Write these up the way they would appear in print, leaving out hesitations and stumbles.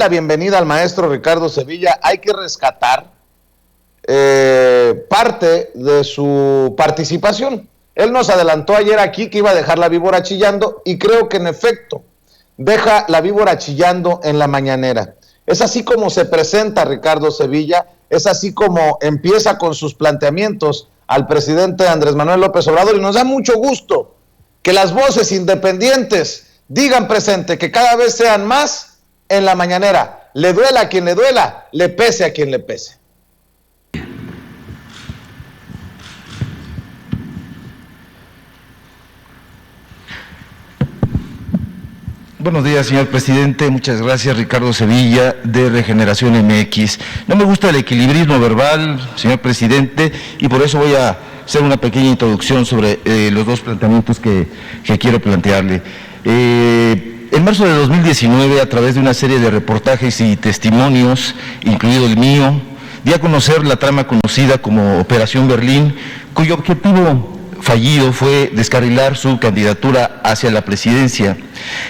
la bienvenida al maestro Ricardo Sevilla, hay que rescatar parte de su participación. Él nos adelantó ayer aquí que iba a dejar la víbora chillando y creo que en efecto deja la víbora chillando en la mañanera. Es así como se presenta Ricardo Sevilla, es así como empieza con sus planteamientos al presidente Andrés Manuel López Obrador, y nos da mucho gusto que las voces independientes digan presente, que cada vez sean más en la mañanera. Le duela a quien le duela, le pese a quien le pese. Buenos días, señor presidente. Muchas gracias, Ricardo Sevilla, de Regeneración MX. No me gusta el equilibrismo verbal, señor presidente, y por eso voy a hacer una pequeña introducción sobre los dos planteamientos que quiero plantearle. En marzo de 2019, a través de una serie de reportajes y testimonios, incluido el mío, di a conocer la trama conocida como Operación Berlín, cuyo objetivo fallido fue descarrilar su candidatura hacia la presidencia.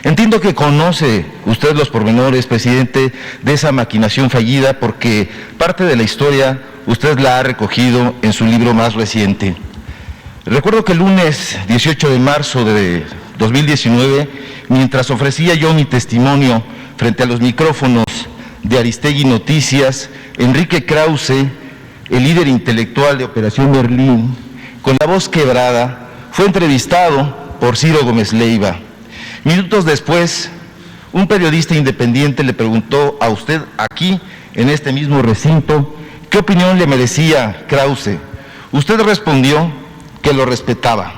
Entiendo que conoce usted los pormenores, presidente, de esa maquinación fallida, porque parte de la historia usted la ha recogido en su libro más reciente. Recuerdo que el lunes 18 de marzo de 2019, mientras ofrecía yo mi testimonio frente a los micrófonos de Aristegui Noticias, Enrique Krause, el líder intelectual de Operación Berlín, con la voz quebrada, fue entrevistado por Ciro Gómez Leiva. Minutos después, un periodista independiente le preguntó a usted aquí, en este mismo recinto, qué opinión le merecía Krause. Usted respondió que lo respetaba.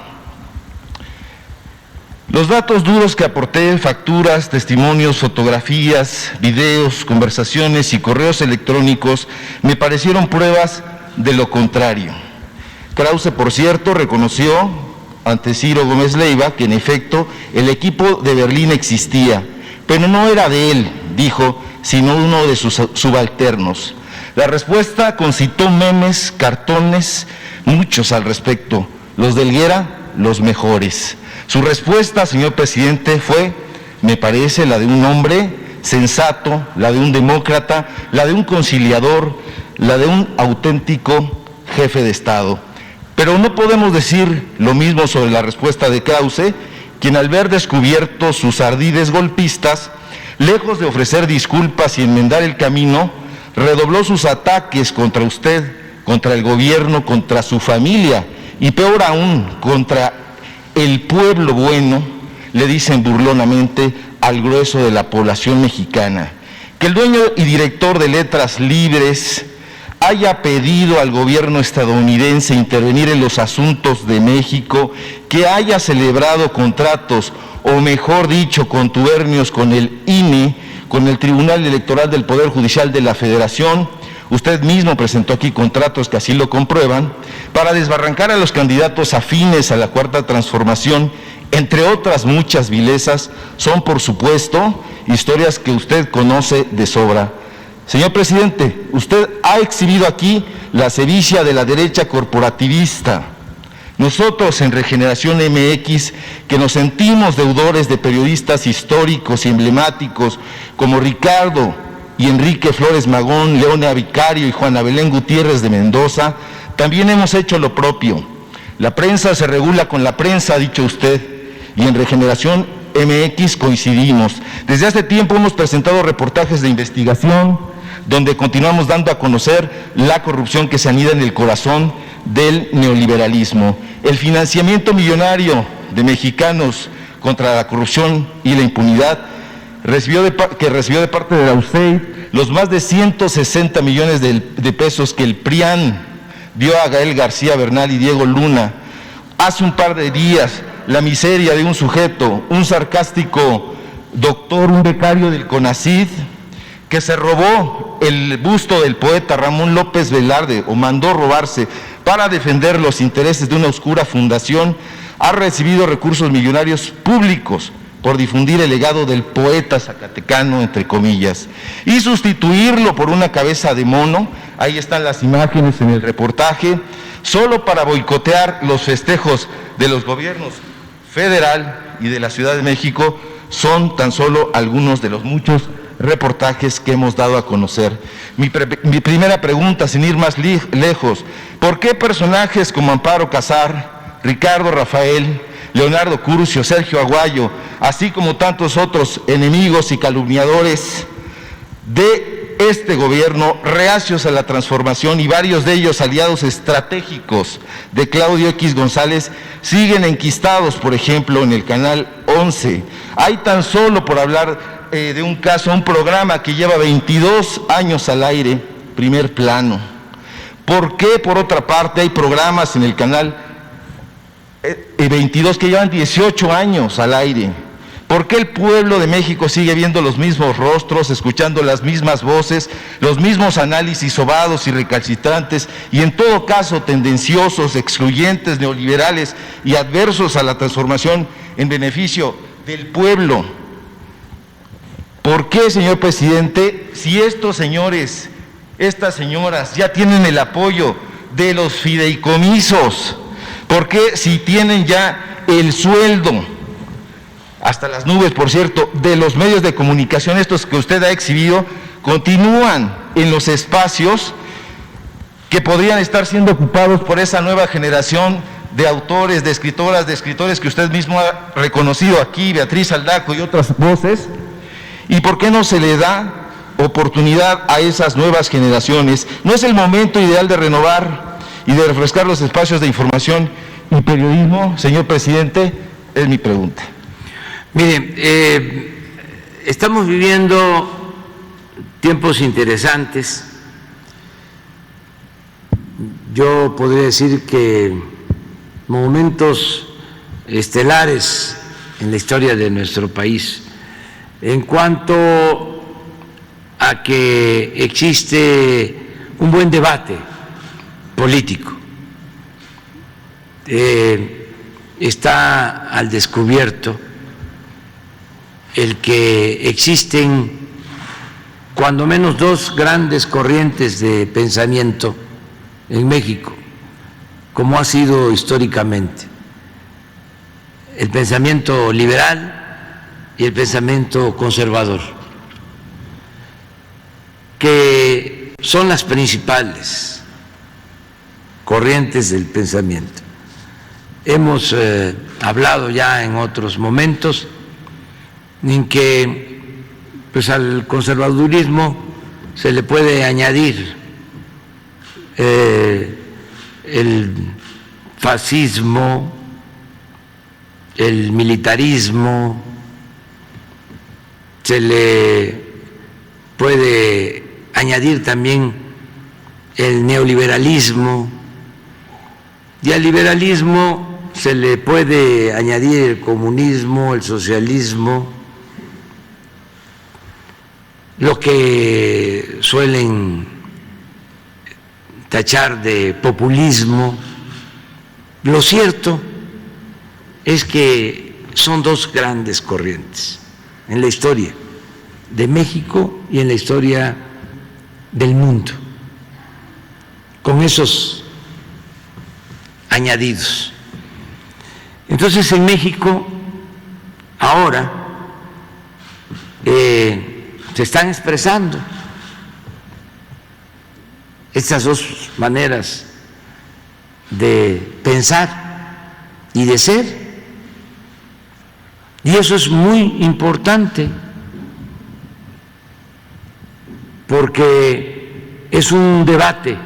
Los datos duros que aporté, facturas, testimonios, fotografías, videos, conversaciones y correos electrónicos, me parecieron pruebas de lo contrario. Krause, por cierto, reconoció ante Ciro Gómez Leiva que en efecto el equipo de Berlín existía, pero no era de él, dijo, sino uno de sus subalternos. La respuesta concitó memes, cartones, muchos al respecto. Los de Helguera, los mejores. Su respuesta, señor presidente, fue, me parece, la de un hombre sensato, la de un demócrata, la de un conciliador, la de un auténtico jefe de Estado. Pero no podemos decir lo mismo sobre la respuesta de Krause, quien al ver descubierto sus ardides golpistas, lejos de ofrecer disculpas y enmendar el camino, redobló sus ataques contra usted, contra el gobierno, contra su familia y peor aún, contra el pueblo bueno, le dicen burlonamente al grueso de la población mexicana. Que el dueño y director de Letras Libres haya pedido al gobierno estadounidense intervenir en los asuntos de México, que haya celebrado contratos, o mejor dicho, contubernios con el INE, con el Tribunal Electoral del Poder Judicial de la Federación. Usted mismo presentó aquí contratos que así lo comprueban, para desbarrancar a los candidatos afines a la Cuarta Transformación, entre otras muchas vilezas, son por supuesto historias que usted conoce de sobra. Señor presidente, usted ha exhibido aquí la sevicia de la derecha corporativista. Nosotros en Regeneración MX, que nos sentimos deudores de periodistas históricos y emblemáticos como Ricardo y Enrique Flores Magón, Leona Vicario y Juana Belén Gutiérrez de Mendoza, también hemos hecho lo propio. La prensa se regula con la prensa, ha dicho usted, y en Regeneración MX coincidimos. Desde hace tiempo hemos presentado reportajes de investigación donde continuamos dando a conocer la corrupción que se anida en el corazón del neoliberalismo. El financiamiento millonario de mexicanos contra la corrupción y la impunidad que recibió de parte de la USAID los más de 160 millones de pesos que el PRIAN dio a Gael García Bernal y Diego Luna. Hace un par de días, la miseria de un sujeto, un sarcástico doctor, un becario del CONACYT, que se robó el busto del poeta Ramón López Velarde, o mandó robarse, para defender los intereses de una oscura fundación, ha recibido recursos millonarios públicos por difundir el legado del poeta zacatecano, entre comillas, y sustituirlo por una cabeza de mono, ahí están las imágenes en el reportaje, solo para boicotear los festejos de los gobiernos federal y de la Ciudad de México. Son tan solo algunos de los muchos reportajes que hemos dado a conocer. Mi primera pregunta, sin ir más lejos, ¿por qué personajes como Amparo Casar, Ricardo Rafael, Leonardo Curcio, Sergio Aguayo, así como tantos otros enemigos y calumniadores de este gobierno, reacios a la transformación y varios de ellos aliados estratégicos de Claudio X González, siguen enquistados, por ejemplo, en el Canal 11? Hay tan solo, por hablar de un caso, un programa que lleva 22 años al aire, Primer Plano. ¿Por qué, por otra parte, hay programas en el Canal 22 que llevan 18 años al aire? ¿Por qué el pueblo de México sigue viendo los mismos rostros, escuchando las mismas voces, los mismos análisis sobados y recalcitrantes, y en todo caso tendenciosos, excluyentes, neoliberales y adversos a la transformación en beneficio del pueblo? ¿Por qué, señor presidente, si estos señores, estas señoras ya tienen el apoyo de los fideicomisos, por qué si tienen ya el sueldo, hasta las nubes, por cierto, de los medios de comunicación, estos que usted ha exhibido, continúan en los espacios que podrían estar siendo ocupados por esa nueva generación de autores, de escritores que usted mismo ha reconocido aquí, Beatriz Aldaco y otras voces? ¿Y por qué no se le da oportunidad a esas nuevas generaciones? ¿No es el momento ideal de renovar y de refrescar los espacios de información y periodismo, señor presidente? Es mi pregunta. Mire, estamos viviendo tiempos interesantes. Yo podría decir que momentos estelares en la historia de nuestro país, en cuanto a que existe un buen debate político. Está al descubierto el que existen cuando menos dos grandes corrientes de pensamiento en México, como ha sido históricamente: el pensamiento liberal y el pensamiento conservador, que son las principales corrientes del pensamiento. Hemos hablado ya en otros momentos en que pues al conservadurismo se le puede añadir el fascismo, el militarismo, se le puede añadir también el neoliberalismo, y al liberalismo se le puede añadir el comunismo, el socialismo, lo que suelen tachar de populismo. Lo cierto es que son dos grandes corrientes en la historia de México y en la historia del mundo, con esos añadidos. Entonces, en México ahora se están expresando estas dos maneras de pensar y de ser, y eso es muy importante, porque es un debate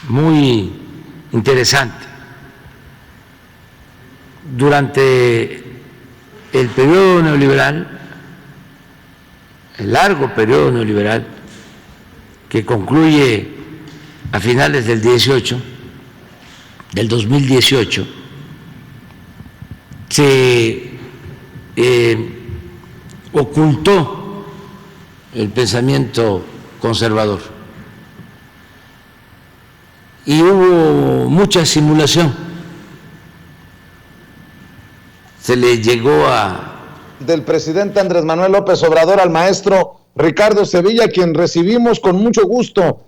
muy interesante. Durante el periodo neoliberal, el largo periodo neoliberal que concluye a finales del 2018, se ocultó el pensamiento conservador y hubo mucha simulación. Se le llegó del presidente Andrés Manuel López Obrador al maestro Ricardo Sevilla, quien recibimos con mucho gusto